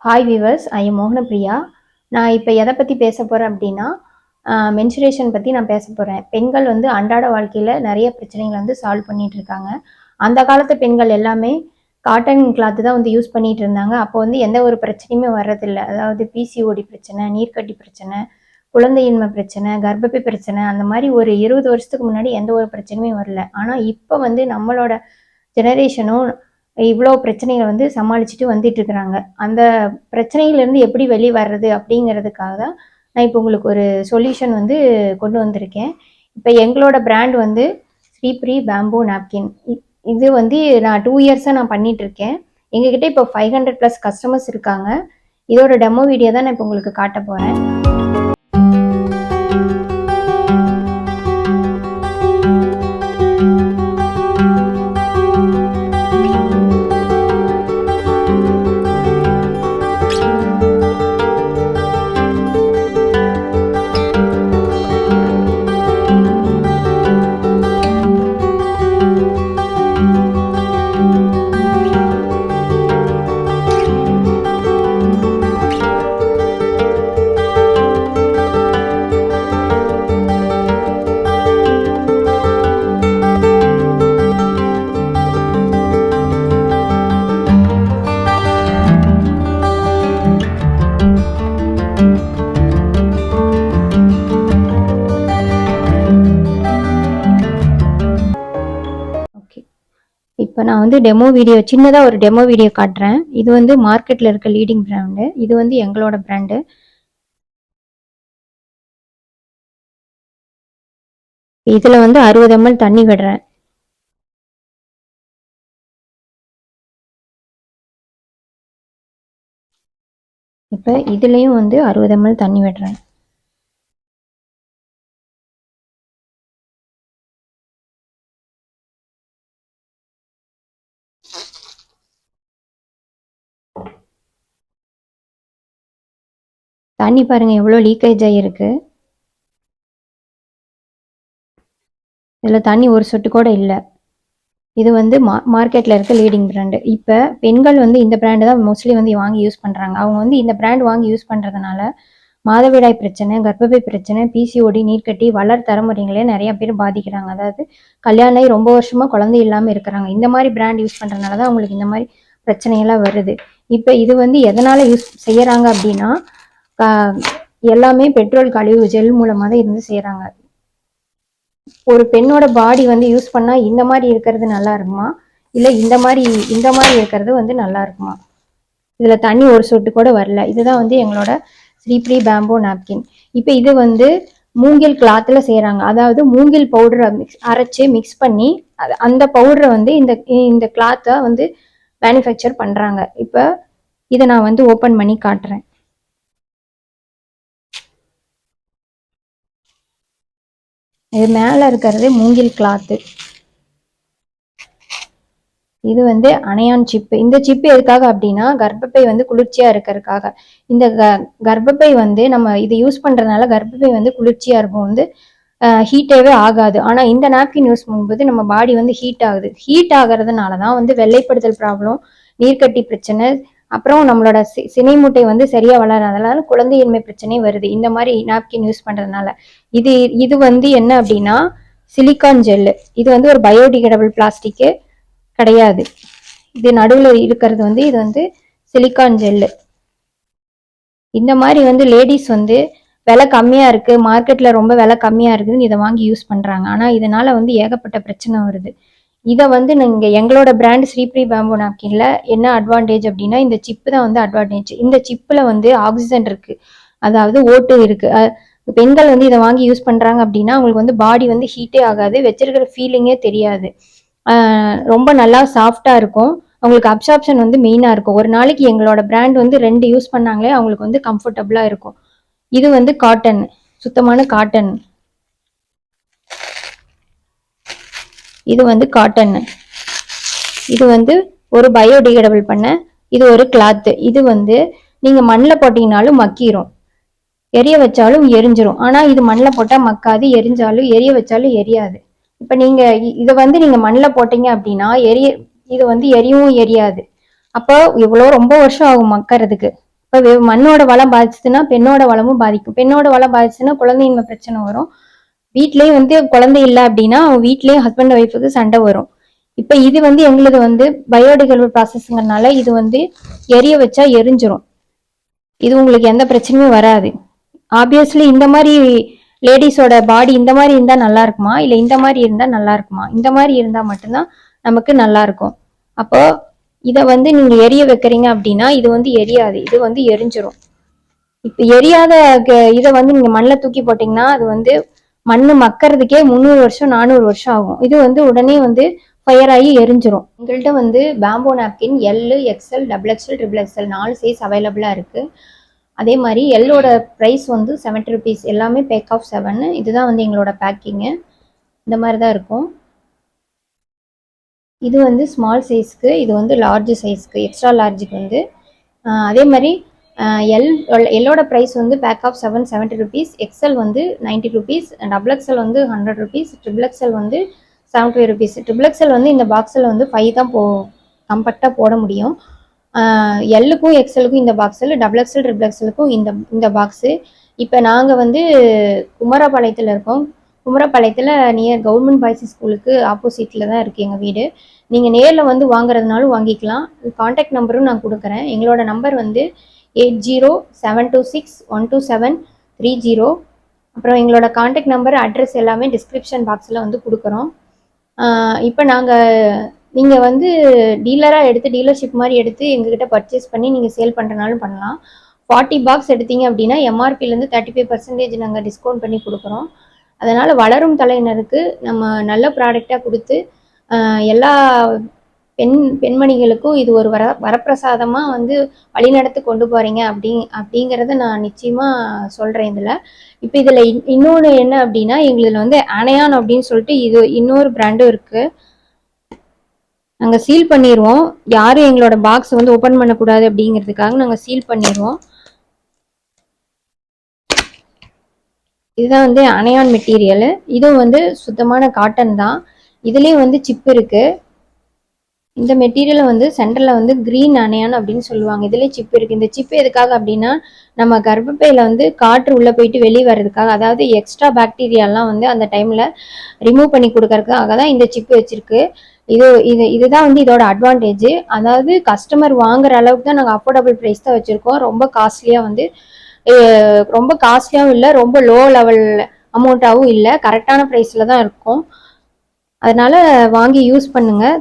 Hi viewers, I am Mohanapriya. நான் இப்போ எதை பற்றி பேச போகிறேன் அப்படின்னா, மென்சுரேஷன் பற்றி நான் பேச போகிறேன். பெண்கள் வந்து அன்றாட வாழ்க்கையில் நிறைய பிரச்சனைகளை வந்து சால்வ் பண்ணிட்டு இருக்காங்க. அந்த காலத்து பெண்கள் எல்லாமே காட்டன் கிளாத்து தான் வந்து யூஸ் பண்ணிட்டு இருந்தாங்க. அப்போ வந்து எந்த ஒரு பிரச்சனையுமே வர்றதில்லை. அதாவது பிசிஓடி பிரச்சனை, நீர்க்கட்டி பிரச்சனை, குழந்தையின்மை பிரச்சனை, கர்ப்பப்பை பிரச்சனை, அந்த மாதிரி ஒரு 20 வருஷத்துக்கு முன்னாடி எந்த ஒரு பிரச்சனையுமே வரல. ஆனால் இப்போ வந்து நம்மளோட ஜெனரேஷனும் இவ்வளோ பிரச்சனைகளை வந்து சமாளிச்சுட்டு வந்துட்டு இருக்கிறாங்க. அந்த பிரச்சனையிலேருந்து எப்படி வெளியே வர்றது அப்படிங்கிறதுக்காக தான் நான் இப்போ உங்களுக்கு ஒரு சொல்யூஷன் வந்து கொண்டு வந்திருக்கேன். இப்போ எங்களோட பிராண்ட் வந்து ஸ்ரீப்ரி பேம்போ நாப்கின். இது வந்து நான் 2 இயர்ஸாக நான் பண்ணிட்டு இருக்கேன். எங்ககிட்ட இப்போ 500+ கஸ்டமர்ஸ் இருக்காங்க. இதோட டெமோ வீடியோ தான் நான் இப்போ உங்களுக்கு காட்ட போகிறேன். இப்போ நான் வந்து சின்னதாக ஒரு டெமோ வீடியோ காட்டுறேன். இது வந்து மார்க்கெட்டில் இருக்க லீடிங் பிராண்டு. இது வந்து எங்களோட பிராண்டு. இதில் வந்து 60 ml தண்ணி விடுறேன். இப்போ இதுலேயும் வந்து 60 ml தண்ணி விடுறேன். தண்ணி பாருங்க எவ்வளோ லீக்கேஜ் ஆகிருக்கு. இதில் தண்ணி ஒரு சொட்டு கூட இல்லை. இது வந்து மார்க்கெட்டில் இருக்க லீடிங் பிராண்டு. இப்போ பெண்கள் வந்து இந்த பிராண்டு தான் மோஸ்ட்லி வந்து வாங்கி யூஸ் பண்ணுறாங்க. அவங்க வந்து இந்த பிராண்ட் வாங்கி யூஸ் பண்ணுறதுனால மாதவிடாய் பிரச்சனை, கர்ப்பப்பை பிரச்சனை, பிசிஓடி, நீர்க்கட்டி, வளர் தலைமுறைகளே நிறைய பேர் பாதிக்கிறாங்க. அதாவது கல்யாணம் ஆகி ரொம்ப வருஷமாக குழந்தை இல்லாமல் இருக்கிறாங்க. இந்த மாதிரி பிராண்ட் யூஸ் பண்ணுறதுனால தான் அவங்களுக்கு இந்த மாதிரி பிரச்சனைகள்லாம் வருது. இப்போ இது வந்து எதனால் யூஸ் செய்கிறாங்க அப்படின்னா, எல்லாமே பெட்ரோல் கழிவு ஜெல் மூலமாக தான் இருந்து செய்கிறாங்க. ஒரு பெண்ணோட பாடி வந்து யூஸ் பண்ணால் இந்த மாதிரி இருக்கிறது நல்லா இருக்குமா, இல்லை இந்த மாதிரி இருக்கிறது வந்து நல்லா இருக்குமா? இதில் தண்ணி ஒரு சொட்டு கூட வரல. இதுதான் வந்து எங்களோட ஸ்ரீப்ரி பேம்போ நாப்கின். இப்போ இது வந்து மூங்கில் கிளாத்தில் செய்கிறாங்க. அதாவது மூங்கில் பவுடரை அரைச்சி மிக்ஸ் பண்ணி அந்த பவுடரை வந்து இந்த கிளாத்தை வந்து மேனுஃபேக்சர் பண்ணுறாங்க. இப்போ இதை நான் வந்து ஓப்பன் பண்ணி காட்டுறேன். இது மேலே இருக்கிறது மூங்கில் கிளாத்து. இது வந்து அணையான் சிப்பு. இந்த சிப்பு எதுக்காக அப்படின்னா, கர்ப்பப்பை வந்து குளிர்ச்சியா இருக்கிறதுக்காக. இந்த கர்ப்பப்பை வந்து நம்ம இதை யூஸ் பண்றதுனால கர்ப்பப்பை வந்து குளிர்ச்சியா இருக்கும், வந்து ஹீட்டாகவே ஆகாது. ஆனால் இந்த நாப்கின் யூஸ் பண்ணும்போது நம்ம பாடி வந்து ஹீட் ஆகுது. ஹீட் ஆகிறதுனால தான் வந்து வெள்ளைப்படுதல் ப்ராப்ளம், நீர்க்கட்டி பிரச்சனை, அப்புறம் நம்மளோட சினை மூட்டை வந்து சரியா வளராதனால குழந்தையின்மை பிரச்சனை வருது இந்த மாதிரி நாப்கின் யூஸ் பண்றதுனால. இது வந்து என்ன அப்படின்னா சிலிக்கான் ஜெல்லு. இது வந்து ஒரு பயோடிகிரேடபிள் பிளாஸ்டிக்கு கிடையாது. இது நடுவில் இருக்கிறது வந்து இது வந்து சிலிக்கான் ஜெல்லு. இந்த மாதிரி வந்து லேடிஸ் வந்து விலை கம்மியா இருக்கு, மார்க்கெட்ல ரொம்ப விலை கம்மியா இருக்குதுன்னு இதை வாங்கி யூஸ் பண்றாங்க. ஆனா இதனால வந்து ஏகப்பட்ட பிரச்சனை வருது. இதை வந்து நீங்க எங்களோட பிராண்ட் ஸ்ரீப்ரி பேம்போ நாப்கின்ல என்ன அட்வான்டேஜ் அப்படின்னா, இந்த சிப்பு தான் வந்து அட்வான்டேஜ். இந்த சிப்புல வந்து ஆக்சிஜன் இருக்கு, அதாவது ஓட்டு இருக்கு. பெண்கள் வந்து இதை வாங்கி யூஸ் பண்றாங்க அப்படின்னா அவங்களுக்கு வந்து பாடி வந்து ஹீட்டே ஆகாது, வச்சிருக்கிற ஃபீலிங்கே தெரியாது. ரொம்ப நல்லா சாஃப்டா இருக்கும். அவங்களுக்கு அப்சார்ப்ஷன் வந்து மெயினா இருக்கும். ஒரு நாளைக்கு எங்களோட பிராண்ட் வந்து 2 யூஸ் பண்ணாங்களே அவங்களுக்கு வந்து கம்ஃபர்டபுளா இருக்கும். இது வந்து காட்டன், சுத்தமான காட்டன். இது வந்து காட்டன். இது வந்து ஒரு பயோடிகிரேடபிள் பண்ண இது ஒரு கிளாத்து. இது வந்து நீங்க மண்ணில் போட்டீங்கனாலும் மக்கிரும், எரிய வச்சாலும் எரிஞ்சிரும். ஆனா இது மண்ணில் போட்டா மக்காது, எரிஞ்சாலும் எரிய வச்சாலும் எரியாது. இப்ப நீங்க இதை வந்து நீங்க மண்ணில் போட்டீங்க அப்படின்னா இது வந்து எரியவும் எரியாது. அப்போ இவ்வளோ ரொம்ப வருஷம் ஆகும் மக்கறதுக்கு. இப்போ மண்ணோட வளம் பாதிச்சுதுன்னா பெண்ணோட வளமும் பாதிக்கும். பெண்ணோட வளம் பாதிச்சுன்னா குழந்தையின்மை பிரச்சனை வரும். வீட்லயே வந்து குழந்தை இல்லை அப்படின்னா வீட்லயே ஹஸ்பண்ட் ஒய்ஃபுக்கு சண்டை வரும். இப்ப இது வந்து எங்களுது வந்து பயோடிகிரேடபிள் ப்ராசஸ்ங்கிறதுனால இது வந்து எரிய வச்சா எரிஞ்சிரும். இது உங்களுக்கு எந்த பிரச்சனையும் வராது. ஆப்வியஸ்லி இந்த மாதிரி லேடிஸோட பாடி இந்த மாதிரி இருந்தா நல்லா இருக்குமா, இல்லை இந்த மாதிரி இருந்தா நல்லா இருக்குமா? இந்த மாதிரி இருந்தா மட்டும்தான் நமக்கு நல்லா இருக்கும். அப்போ இதை வந்து நீங்க எரிய வைக்கிறீங்க அப்படின்னா இது வந்து எரியாது, இது வந்து எரிஞ்சிரும். இப்ப எரியாத இதை வந்து நீங்க மண்ணில் தூக்கி போட்டீங்கன்னா அது வந்து மண்ணு மக்கறதுக்கே 300 வருஷம் 400 வருஷம் ஆகும். இது வந்து உடனே வந்து ஃபயர் ஆகி எரிஞ்சிரும். எங்கள்கிட்ட வந்து பேம்போ napkin L, XL, XXL, XXL 4 size அவைலபிளா இருக்கு. அதே மாதிரி எல்லோட ப்ரைஸ் வந்து 70 rupees, எல்லாமே பேக் ஆஃப் 7. இதுதான் வந்து எங்களோட பேக்கிங்கு. இந்த மாதிரி தான் இருக்கும். இது வந்து ஸ்மால் சைஸ்க்கு, இது வந்து லார்ஜ் சைஸ்க்கு, எக்ஸ்ட்ரா லார்ஜுக்கு வந்து. அதே மாதிரி எல்லோட ப்ரைஸ் வந்து பேக் ஆஃப் 7 70 rupees, எக்ஸ்எல் வந்து 90 rupees, XXL வந்து 100 rupees, XXL வந்து 75 rupees. XXL வந்து இந்த பாக்ஸில் வந்து 5 தான் கம்பேக்டாக போட முடியும். எல்லுக்கும் எக்ஸ்எலுக்கும் இந்த பாக்ஸில், XXL XXLக்கும் இந்த பாக்ஸு. இப்போ நாங்கள் வந்து குமரபாளையத்தில் இருக்கோம். குமரபாளையத்தில் நியர் கவர்மெண்ட் பாய்ஸ் ஸ்கூலுக்கு ஆப்போசிட்டில் தான் இருக்குது எங்கள் வீடு. நீங்கள் நேரில் வந்து வாங்குறதுனாலும் வாங்கிக்கலாம். கான்டாக்ட் நம்பரும் நான் கொடுக்குறேன். எங்களோட நம்பர் வந்து 8072612730. அப்புறம் எங்களோட கான்டாக்ட் நம்பர், அட்ரஸ் எல்லாமே டிஸ்கிரிப்ஷன் பாக்ஸில் வந்து கொடுக்குறோம். இப்போ நீங்கள் வந்து டீலர்ஷிப் மாதிரி எடுத்து எங்ககிட்ட பர்ச்சேஸ் பண்ணி நீங்கள் சேல் பண்ணுறனாலும் பண்ணலாம். 40 பாக்ஸ் எடுத்தீங்க அப்படின்னா எம்ஆர்பிலேருந்து 35% நாங்கள் டிஸ்கவுண்ட் பண்ணி கொடுக்குறோம். அதனால் வளரும் தலையினருக்கு நம்ம நல்ல ப்ராடக்டாக கொடுத்து எல்லா பெண்மணிகளுக்கும் இது ஒரு வரப்பிரசாதமாக வந்து வழிநடத்தி கொண்டு போகிறீங்க அப்படிங்கிறத நான் நிச்சயமாக சொல்கிறேன் இதில். இப்போ இதில் இன்னொன்று என்ன அப்படின்னா, எங்களில் வந்து அனையான் அப்படின்னு சொல்லிட்டு இது இன்னொரு பிராண்டும் இருக்குது. நாங்கள் சீல் பண்ணிடுவோம். யாரும் எங்களோட பாக்ஸ் வந்து ஓப்பன் பண்ணக்கூடாது அப்படிங்கிறதுக்காக நாங்கள் சீல் பண்ணிடுவோம். இதுதான் வந்து அனையான் மெட்டீரியல். இதுவும் வந்து சுத்தமான காட்டன் தான். இதுலேயும் வந்து சிப் இருக்கு. இந்த மெட்டீரியலை வந்து சென்டரில் வந்து கிரீன் அனையான் அப்படின்னு சொல்லுவாங்க. இதுலேயே சிப் இருக்குது. இந்த சிப் எதுக்காக அப்படின்னா, நம்ம கர்ப்பப்பையில் வந்து காற்று உள்ளே போயிட்டு வெளியே வர்றதுக்காக, அதாவது எக்ஸ்ட்ரா பாக்டீரியாலாம் வந்து அந்த டைமில் ரிமூவ் பண்ணி கொடுக்கறதுக்காக தான் இந்த சிப் வச்சுருக்கு. இதுதான் வந்து இதோட அட்வான்டேஜ். அதாவது கஸ்டமர் வாங்குற அளவுக்கு தான் நாங்கள் அஃபோர்டபுள் ப்ரைஸ் தான் வச்சுருக்கோம். ரொம்ப காஸ்ட்லியாகவும் இல்லை, ரொம்ப லோ லெவல் அமௌண்ட்டாகவும் இல்லை, கரெக்டான ப்ரைஸில் தான் இருக்கும். அதனால வாங்கி யூஸ் பண்ணுங்கள்.